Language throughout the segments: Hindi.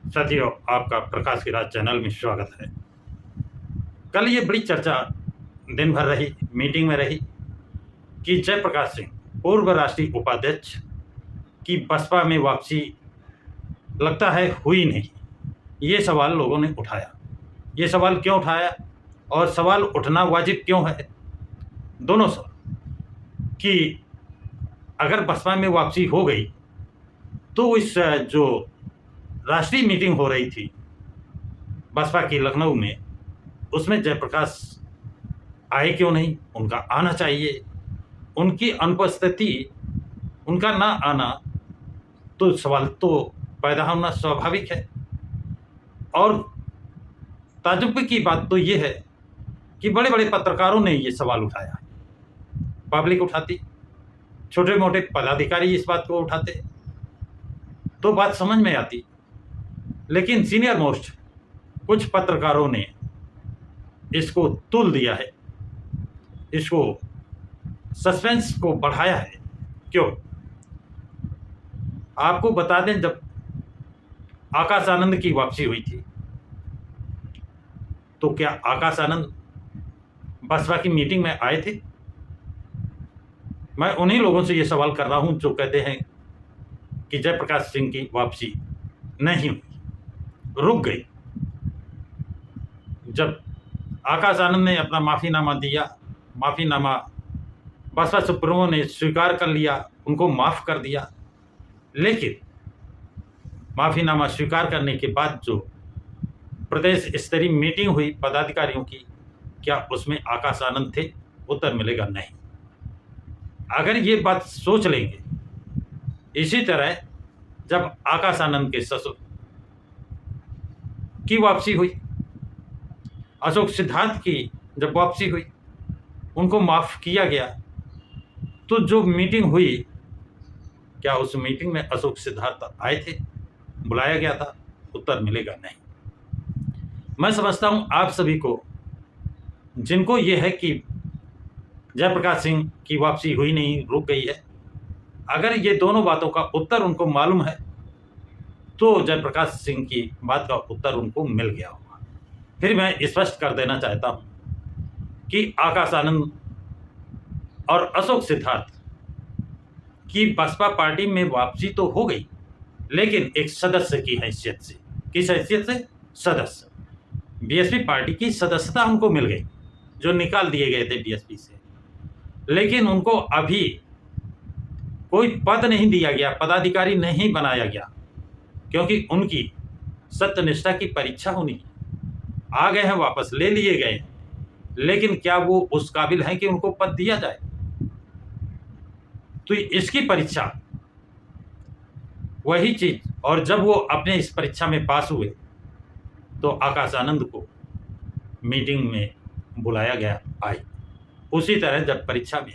साथियों, आपका प्रकाश की राज चैनल में स्वागत है। कल ये बड़ी चर्चा दिन भर रही, मीटिंग में रही कि जयप्रकाश सिंह पूर्व राष्ट्रीय उपाध्यक्ष की बसपा में वापसी लगता है हुई नहीं। ये सवाल लोगों ने उठाया। ये सवाल क्यों उठाया और सवाल उठना वाजिब क्यों है? दोनों सवाल कि अगर बसपा में वापसी हो गई तो इस जो राष्ट्रीय मीटिंग हो रही थी बसपा की लखनऊ में, उसमें जयप्रकाश आए क्यों नहीं? उनका आना चाहिए। उनकी अनुपस्थिति, उनका ना आना तो सवाल तो पैदा होना स्वाभाविक है। और ताज्जुब की बात तो ये है कि बड़े बड़े पत्रकारों ने ये सवाल उठाया, पब्लिक उठाती, छोटे मोटे पदाधिकारी इस बात को उठाते तो बात समझ में आती। लेकिन सीनियर मोस्ट कुछ पत्रकारों ने इसको तुल दिया है, इसको सस्पेंस को बढ़ाया है। क्यों? आपको बता दें, जब आकाश आनंद की वापसी हुई थी तो क्या आकाश आनंद बसपा की मीटिंग में आए थे? मैं उन्हीं लोगों से ये सवाल कर रहा हूं जो कहते हैं कि जयप्रकाश सिंह की वापसी नहीं हुई, रुक गई। जब आकाश आनंद ने अपना माफ़ीनामा दिया, माफ़ीनामा बसपा सुप्रीमो ने स्वीकार कर लिया, उनको माफ़ कर दिया। लेकिन माफ़ीनामा स्वीकार करने के बाद जो प्रदेश स्तरीय मीटिंग हुई पदाधिकारियों की, क्या उसमें आकाश आनंद थे? उत्तर मिलेगा नहीं। अगर ये बात सोच लेंगे, इसी तरह जब आकाश आनंद के ससुर की वापसी हुई, अशोक सिद्धार्थ की जब वापसी हुई, उनको माफ़ किया गया, तो जो मीटिंग हुई, क्या उस मीटिंग में अशोक सिद्धार्थ आए थे? बुलाया गया था? उत्तर मिलेगा नहीं। मैं समझता हूं आप सभी को, जिनको ये है कि जयप्रकाश सिंह की वापसी हुई नहीं, रुक गई है, अगर ये दोनों बातों का उत्तर उनको मालूम है तो जयप्रकाश सिंह की बात का उत्तर उनको मिल गया होगा। फिर मैं स्पष्ट कर देना चाहता हूं कि आकाश आनंद और अशोक सिद्धार्थ की बसपा पार्टी में वापसी तो हो गई, लेकिन एक सदस्य की हैसियत से। किस हैसियत से? सदस्य। बीएसपी पार्टी की सदस्यता उनको मिल गई, जो निकाल दिए गए थे बीएसपी से। लेकिन उनको अभी कोई पद नहीं दिया गया, पदाधिकारी नहीं बनाया गया, क्योंकि उनकी सत्यनिष्ठा की परीक्षा होनी। आ गए हैं, वापस ले लिए गए, लेकिन क्या वो उस काबिल हैं कि उनको पद दिया जाए? तो इसकी परीक्षा, वही चीज। और जब वो अपने इस परीक्षा में पास हुए तो आकाश आनंद को मीटिंग में बुलाया गया, आए। उसी तरह जब परीक्षा में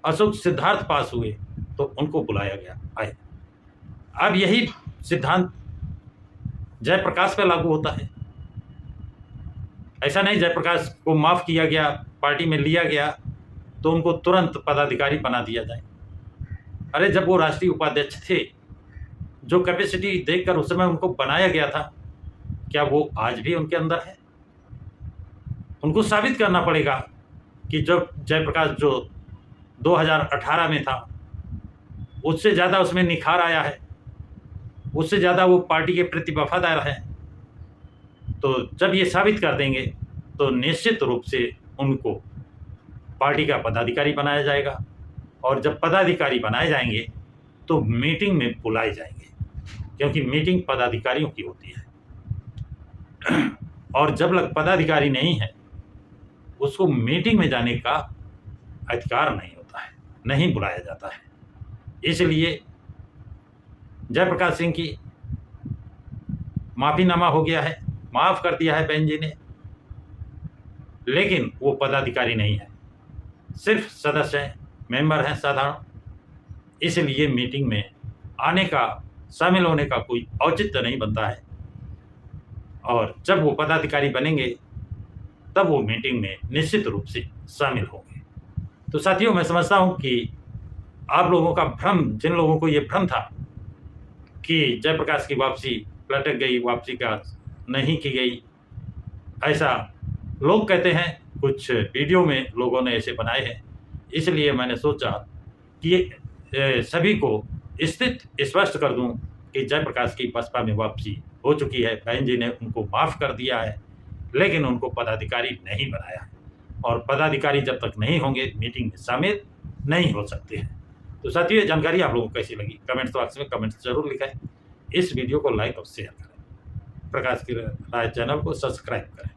अशोक सिद्धार्थ पास हुए तो उनको बुलाया गया, आए। अब यही सिद्धांत जयप्रकाश पे लागू होता है। ऐसा नहीं जयप्रकाश को माफ किया गया, पार्टी में लिया गया तो उनको तुरंत पदाधिकारी बना दिया जाए। अरे, जब वो राष्ट्रीय उपाध्यक्ष थे, जो कैपेसिटी देखकर उस समय उनको बनाया गया था, क्या वो आज भी उनके अंदर है? उनको साबित करना पड़ेगा कि जब जयप्रकाश जो 2018 में था, उससे ज़्यादा उसमें निखार आया है, उससे ज़्यादा वो पार्टी के प्रति वफादार है। तो जब ये साबित कर देंगे तो निश्चित रूप से उनको पार्टी का पदाधिकारी बनाया जाएगा। और जब पदाधिकारी बनाए जाएंगे तो मीटिंग में बुलाए जाएंगे, क्योंकि मीटिंग पदाधिकारियों की होती है। और जब लग पदाधिकारी नहीं है, उसको मीटिंग में जाने का अधिकार नहीं होता है, नहीं बुलाया जाता है। इसलिए जयप्रकाश सिंह की माफीनामा हो गया है, माफ कर दिया है बहन जी ने, लेकिन वो पदाधिकारी नहीं है, सिर्फ सदस्य हैं, मेंबर हैं साधारण। इसलिए मीटिंग में आने का, शामिल होने का कोई औचित्य नहीं बनता है। और जब वो पदाधिकारी बनेंगे तब वो मीटिंग में निश्चित रूप से शामिल होंगे। तो साथियों, मैं समझता हूं कि आप लोगों का भ्रम, जिन लोगों को ये भ्रम था कि जयप्रकाश की वापसी लटक गई, वापसी का नहीं की गई, ऐसा लोग कहते हैं। कुछ वीडियो में लोगों ने ऐसे बनाए हैं, इसलिए मैंने सोचा कि सभी को स्पष्ट कर दूं कि जयप्रकाश की बसपा में वापसी हो चुकी है। बहन जी ने उनको माफ़ कर दिया है, लेकिन उनको पदाधिकारी नहीं बनाया है, और पदाधिकारी जब तक नहीं होंगे मीटिंग में शामिल नहीं हो सकते हैं। तो साथियों, ये जानकारी आप लोगों को कैसी लगी कमेंट्स बॉक्स में कमेंट्स जरूर लिखें। इस वीडियो को लाइक और शेयर करें। प्रकाश की राय चैनल को सब्सक्राइब करें।